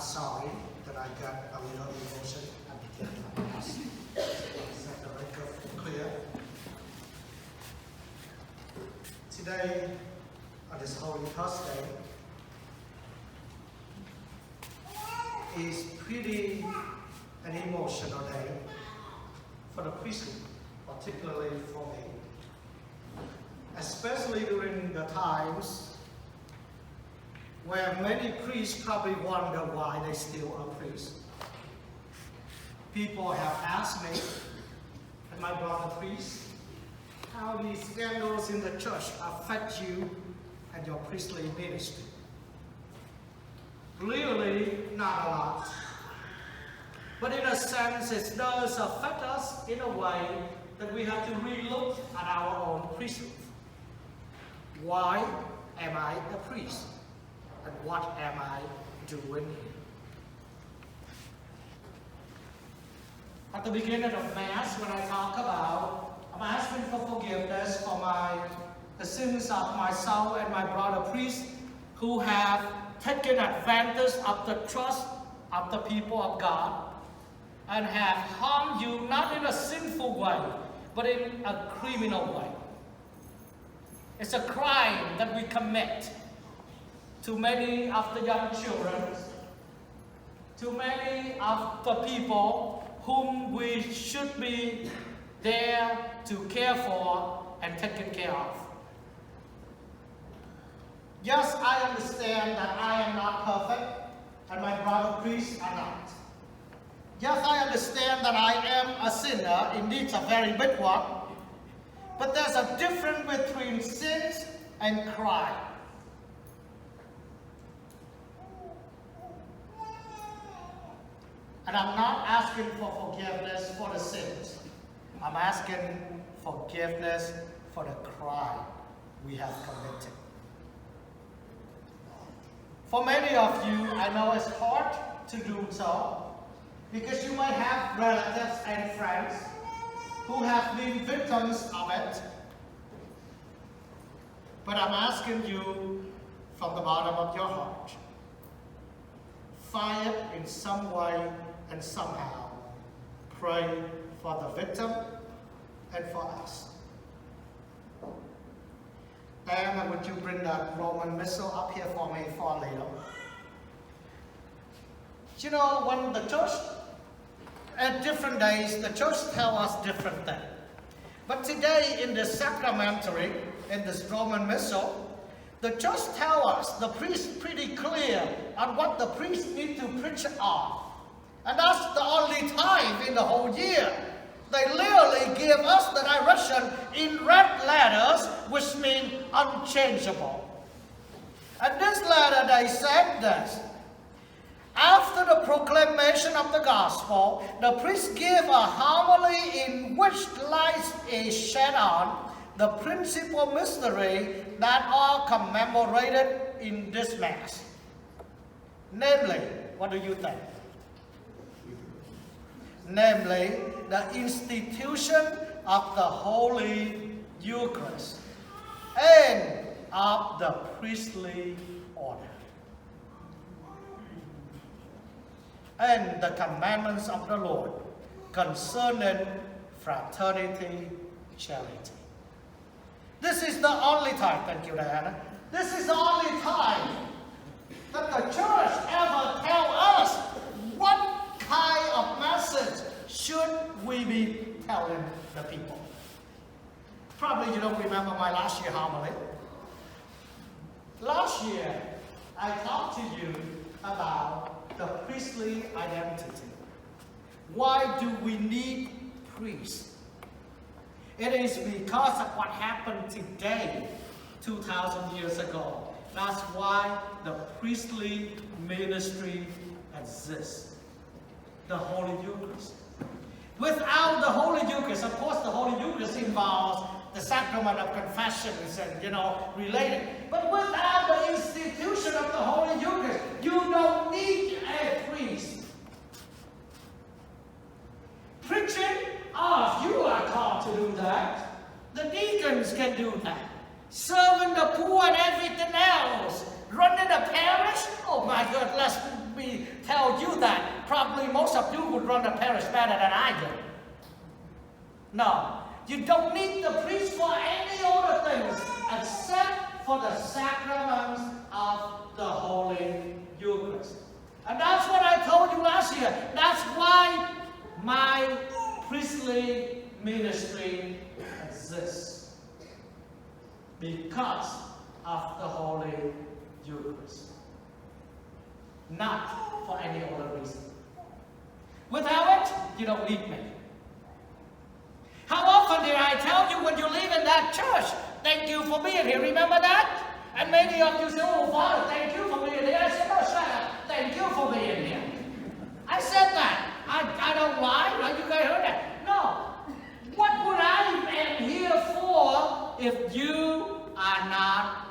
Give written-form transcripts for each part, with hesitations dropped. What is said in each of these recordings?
sorry that I got a little emotion at the beginning of the Mass. Set the record clear. Today, on this Holy Thursday, is pretty an emotional day for the priesthood, particularly for me. Especially during the times where many priests probably wonder why they still are priests. People have asked me, and my brother priests, how these scandals in the church affect you and your priestly ministry. Clearly, not a lot. But in a sense, it does affect us in a way that we have to relook at our own priesthood. Why am I a priest? And what am I doing here? At the beginning of Mass, when I talk about, I'm asking for forgiveness for the sins of myself and my brother priests who have taken advantage of the trust of the people of God and have harmed you not in a sinful way, but in a criminal way. It's a crime that we commit to many of the young children, to many of the people whom we should be there to care for and taken care of. Yes, I understand that I am not perfect, and my brother priests are not. Yes, I understand that I am a sinner, indeed a very big one, but there's a difference between sins and crime. And I'm not asking for forgiveness for the sins. I'm asking forgiveness for the crime we have committed. For many of you, I know it's hard to do so, because you might have relatives and friends who have been victims of it. But I'm asking you from the bottom of your heart, find it in some way and somehow pray for the victim and for us. Diana, would you bring that Roman Missal up here for me for a little? You know, when the church, at different days, the church tells us different things. But today in the sacramentary, in this Roman Missal, the church tells us, the priest pretty clear on what the priest need to preach on. And that's the only time in the whole year. They literally give us the direction in red letters, which mean unchangeable. And this letter, they said this: after the proclamation of the gospel, the priest give a homily in which light is shed on the principal mystery that are commemorated in this Mass. Namely, what do you think? Namely, the institution of the Holy Eucharist and of the priestly order, and the commandments of the Lord concerning fraternity, charity. This is the only time, thank you, Diana, this is the only time that the church ever tell us what kind of message should we be telling the people. Probably you don't remember my last year homily. Last year, I talked to you about the priestly identity. Why do we need priests? It is because of what happened today, 2,000 years ago. That's why the priestly ministry exists. The Holy Eucharist. Without the Holy Eucharist, of course the Holy Eucharist involves the sacrament of confessions and, related. But without the institution of the Holy Eucharist, you don't need a priest. Preaching, you are called to do that. The deacons can do that. Serving the poor and everything else. Running a parish, oh my God, let's be tell you that, probably most of you would run the parish better than I do. No, you don't need the priest for any other things except for the sacraments of the Holy Eucharist. And that's what I told you last year. That's why my priestly ministry exists. Because of the Holy Eucharist. Not for any other reason. Without it, you don't need me. How often did I tell you when you leave in that church, thank you for being here, remember that? And many of you say, oh, Father, thank you for being here. I said, no, shut up, thank you for being here. I said that. I don't lie, right? You guys heard that? No. What would I am here for if you are not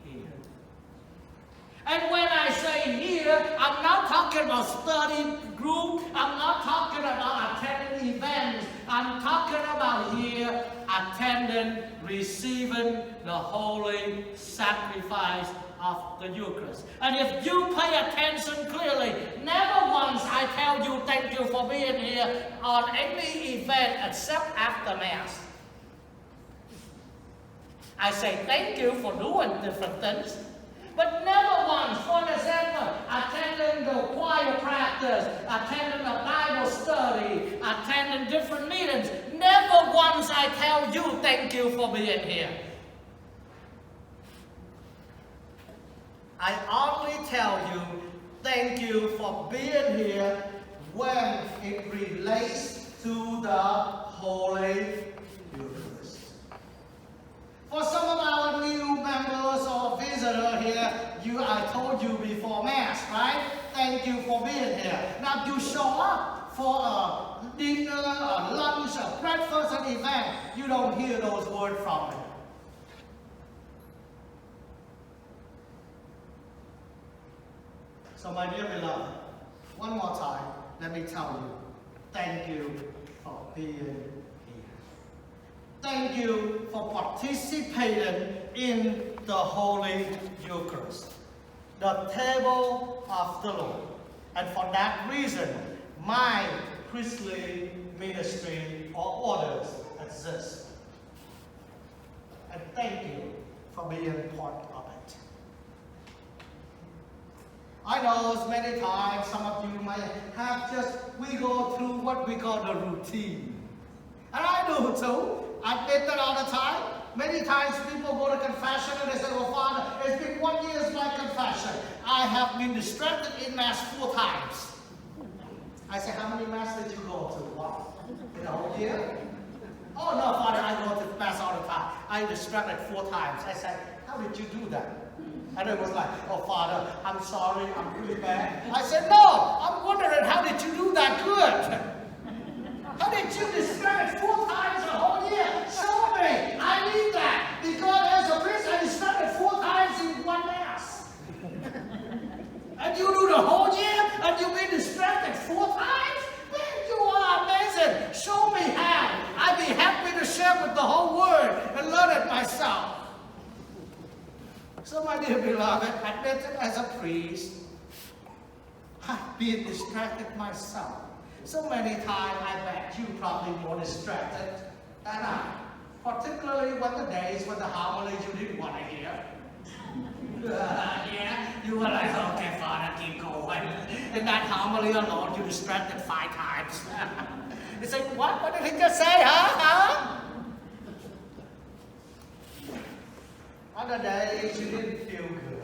here? And when I say here, I'm not talking about study group. I'm not talking about attending events. I'm talking about here attending, receiving the holy sacrifice of the Eucharist. And if you pay attention clearly, never once I tell you thank you for being here on any event except after Mass. I say thank you for doing different things, but never once, for example, attending the choir practice, attending a Bible study, attending different meetings. Never once I tell you thank you for being here. I only tell you thank you for being here when it relates to the Holy Eucharist. For some of our new members or visitors here, I told you before Mass, right? Thank you for being here. Now you show up for a dinner, a lunch, a breakfast, an event. You don't hear those words from me. So my dear beloved, one more time, let me tell you, thank you for being here. Thank you for participating in the Holy Eucharist, the table of the Lord. And for that reason, my priestly ministry or orders exist. And thank you for being part of it. I know as many times some of you might have we go through what we call the routine. And I do too. I did that all the time. Many times people go to confession and they say, oh Father, it's been 1 year since my confession. I have been distracted in Mass 4 times. I say, how many Mass did you go to? What? In a whole year? Oh no, Father, I go to Mass all the time. I distracted 4 times. I said, how did you do that? And it was like, oh Father, I'm sorry, I'm really bad. I said, no, I'm wondering, how did you do that good? How did you distract 4 times a whole year? Show me. I need that. Because as a priest, I distracted 4 times in 1 Mass. And you do the whole year, and you've been distracted 4 times? Man, you are amazing. Show me how. I'd be happy to share with the whole world and learn it myself. So my dear beloved, admitted as a priest, I've been distracted myself. So many times, I bet you probably more distracted than I. Particularly when the days when the homily you didn't want to hear. Yeah, you were like, okay, Father, keep going. In that homily alone, you distracted 5 times. It's like, what? What did he just say, huh? Other days, you didn't feel good.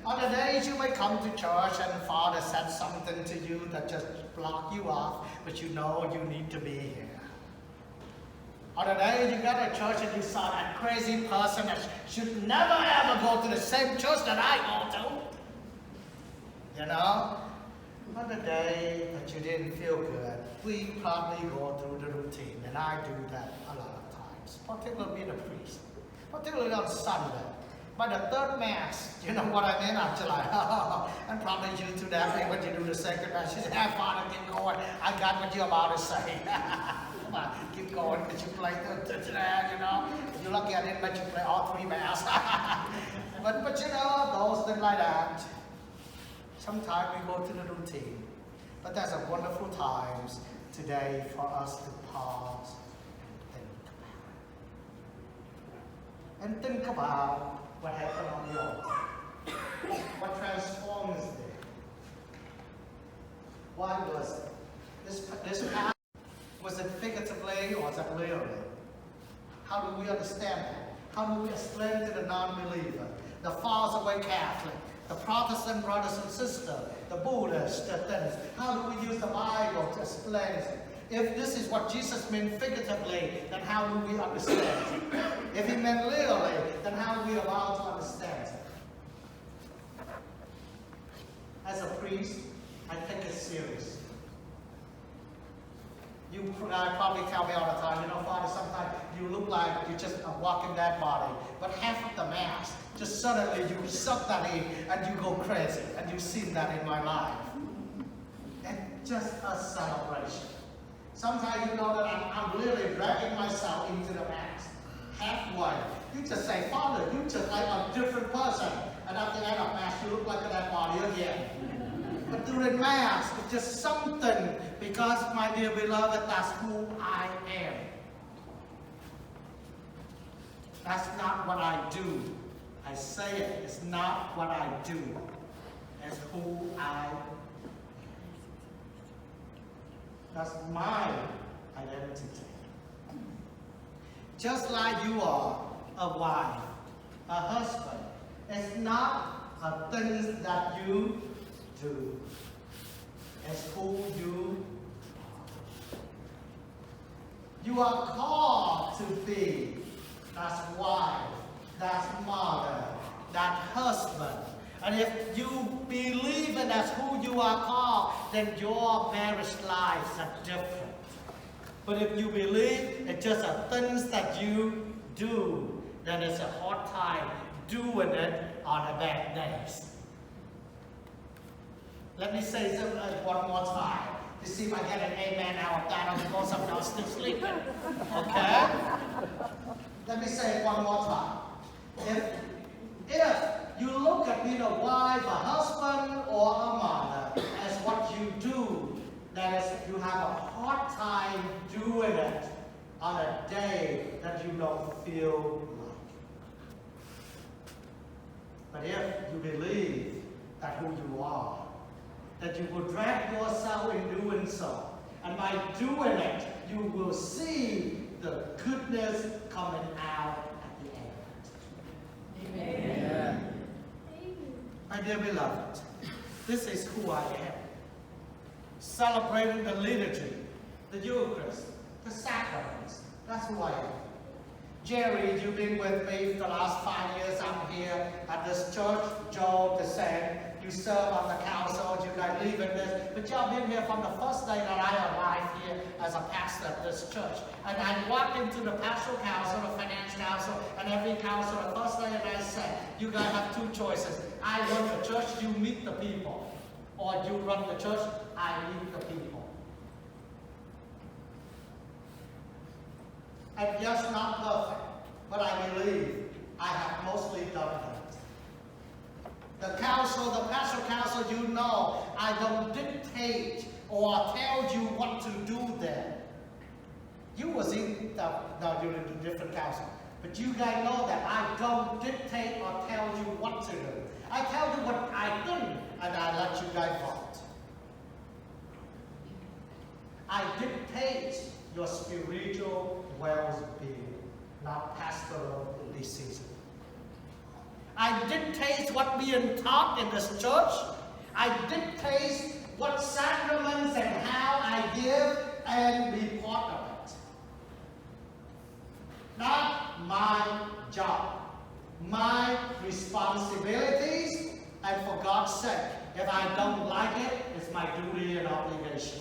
Other days you may come to church and Father said something to you that just blocked you off, but you know you need to be here. Other days you got to church and you saw that crazy person that should never ever go to the same church that I go to. You know? Other day that you didn't feel good, we probably go through the routine, and I do that a lot of times, particularly being a priest, particularly on Sunday. By the 3rd Mass, you know what I mean? I'm just like, and probably you too that way when you do the 2nd Mass. You say, hey, Father, keep going. I got what you're about to say. Come on, keep going, because you play you know. You're lucky I didn't let you play all 3 Mass. but you know, those things like that. Sometimes we go to the routine. But there's a wonderful times today for us to pause and think about what happened on yours. What transforms there? Why was it? This past, was it figuratively or was it literally? How do we understand that? How do we explain to the non-believer, the far-away Catholic, the Protestant brothers and sisters, the Buddhists, the things? How do we use the Bible to explain it? If this is what Jesus meant figuratively, then how do we understand it? If he meant literally, then how are we allowed to understand it? As a priest, I take it serious. You probably tell me all the time, Father, sometimes you look like you just a walking dead body, but half of the Mass, just suddenly you suck that in and you go crazy, and you've seen that in my life. And just a celebration. Sometimes you know that I'm literally dragging myself into the Mass. Halfway, you just say, Father, you just like a different person. And at the end of Mass, you look like that body again. But during Mass, it's just something, because, my dear beloved, that's who I am. That's not what I do. I say it, it's not what I do. It's who I am. That's my identity. Just like you are a wife, a husband, it's not a thing that you do. It's who you are. You are called to be that wife, that mother, that husband. And if you believe that that's who you are called, then your marriage lives are different. But if you believe it's just a things that you do, then it's a hard time doing it on the bad days. Let me say something one more time to see if I get an amen out of that, because I'm not still sleeping. Okay? Let me say it one more time. If you look at being a wife, a husband, or a mother as what you do, that is, you have a hard time doing it on a day that you don't feel like. But if you believe that who you are, that you will drag yourself in doing so, and by doing it, you will see the goodness coming out at the end. Amen. My dear beloved, this is who I am. Celebrating the liturgy, the Eucharist, the sacraments. That's who I am. Jerry, you've been with me for the last 5 years. I'm here at this church. Joe, the same. You serve on the council. You guys live in this. But y'all been here from the first day that I arrived here as a pastor at this church. And I walked into the pastoral council, the finance council, and every council. The first day that I said, you guys have two choices. I run the church, you meet the people. Or you run the church, I meet the people. I'm just not perfect, but I believe I have mostly done that. The council, the pastoral council, you know, I don't dictate or tell you what to do there. You was in you're in a different council, but you guys know that I don't dictate or tell you what to do. I tell you what I think, and I let you guys vote. I dictate your spiritual well-being, not pastoral decision. I dictate what being taught in this church. I dictate what sacraments and how I give and be part of it. Not my job. My responsibilities, and for God's sake, if I don't like it, it's my duty and obligation.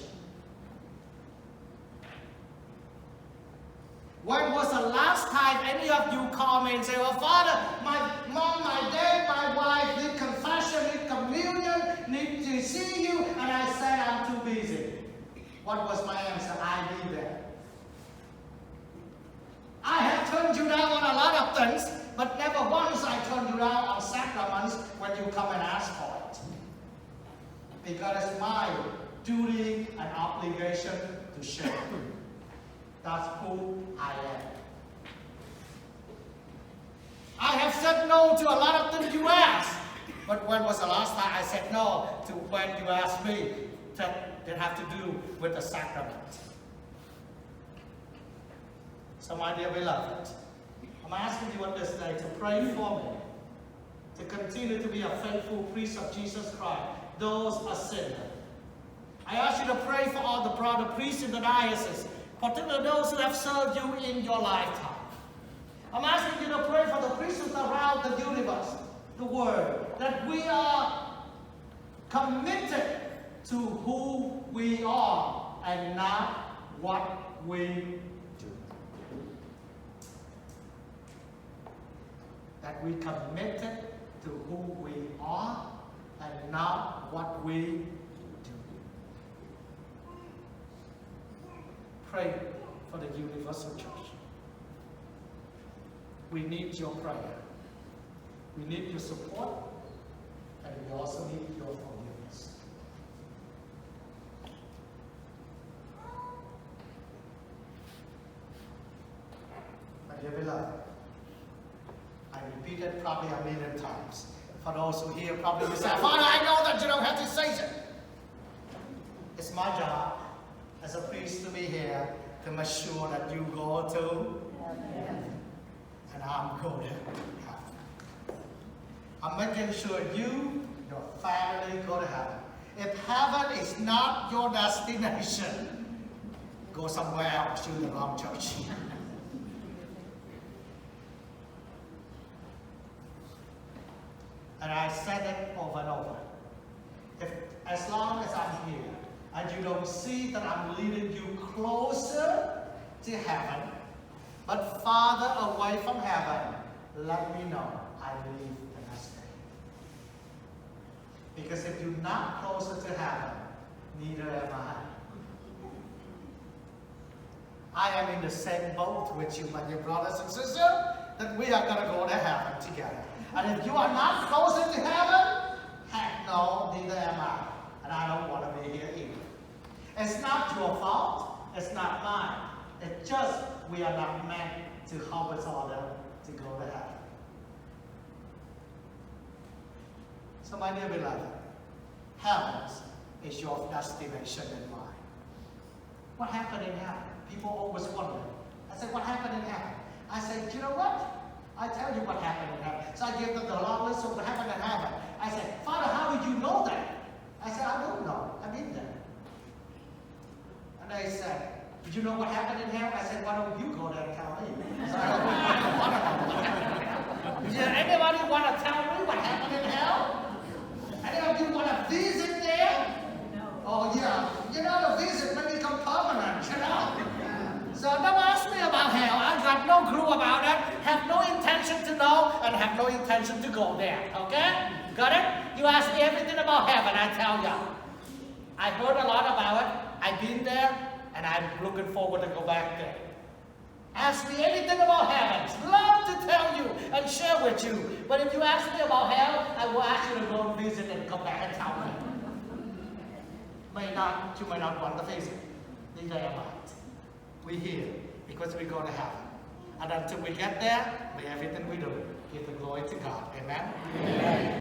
When was the last time any of you called me and say, well, Father, my mom, my dad, my wife need confession, need communion, need to see you, and I said, I'm too busy. What was my answer? I'll be there. I have turned you down on a lot of things, but never once I turned you down on sacraments when you come and ask for it. because it's my duty and obligation to share. That's who I am. I have said no to a lot of things you asked, but when was the last time I said no to when you asked me that have to do with the sacrament? So my dear beloved, I'm asking you on this day to pray for me, to continue to be a faithful priest of Jesus Christ, those ascended. I ask you to pray for all the brother priests in the diocese, particularly those who have served you in your lifetime. I'm asking you to pray for the priests around the universe, the world, that we are committed to who we are and not what we do. That we committed to who we are and not what we do. Pray for the universal church. We need your prayer. We need your support, and we also need your forgiveness. My dear beloved, I repeat it probably a million times. For those who hear probably will say, Father, I know that you don't have to say it. It's my job as a priest to be here to make sure that you go to heaven. And I'm going to heaven. I'm making sure you, your family, go to heaven. If heaven is not your destination, go somewhere else, you're the wrong church. And I said it over and over. As long as I'm here, and you don't see that I'm leading you closer to heaven, but farther away from heaven, let me know. I leave the next day. Because if you're not closer to heaven, neither am I. I am in the same boat with you, my dear brothers and sisters, that we are going to go to heaven together. And if you are not closer to heaven, heck no, neither am I. And I don't want to be here either. It's not your fault. It's not mine. It's just we are not meant to help each other to go to heaven. So my dear beloved, heaven is your destination and mine. What happened in heaven? People always wonder. I said, what happened in heaven? I said, you know what? I tell you what happened in heaven. So I gave them the long list of what happened in heaven. I said, Father, how did you know that? I said, I don't know. I've been there. And they said, did you know what happened in hell? I said, why don't you go there and tell me? So I don't want to know. Does anybody want to tell me what happened in hell? Any of you want to visit there? No. Oh, yeah. You know, the visit may become permanent, you know? So don't ask me about hell. I got no clue about it, have no intention to know, and have no intention to go there. Okay? Got it? You ask me everything about heaven, I tell you. I heard a lot about it. I've been there, and I'm looking forward to go back there. Ask me anything about heaven. Love to tell you and share with you. But if you ask me about hell, I will ask you to go and visit and come back and tell me. You may not want to visit. Neither am I. We're here because we go to heaven. And until we get there, may everything we do give the glory to God. Amen? Amen.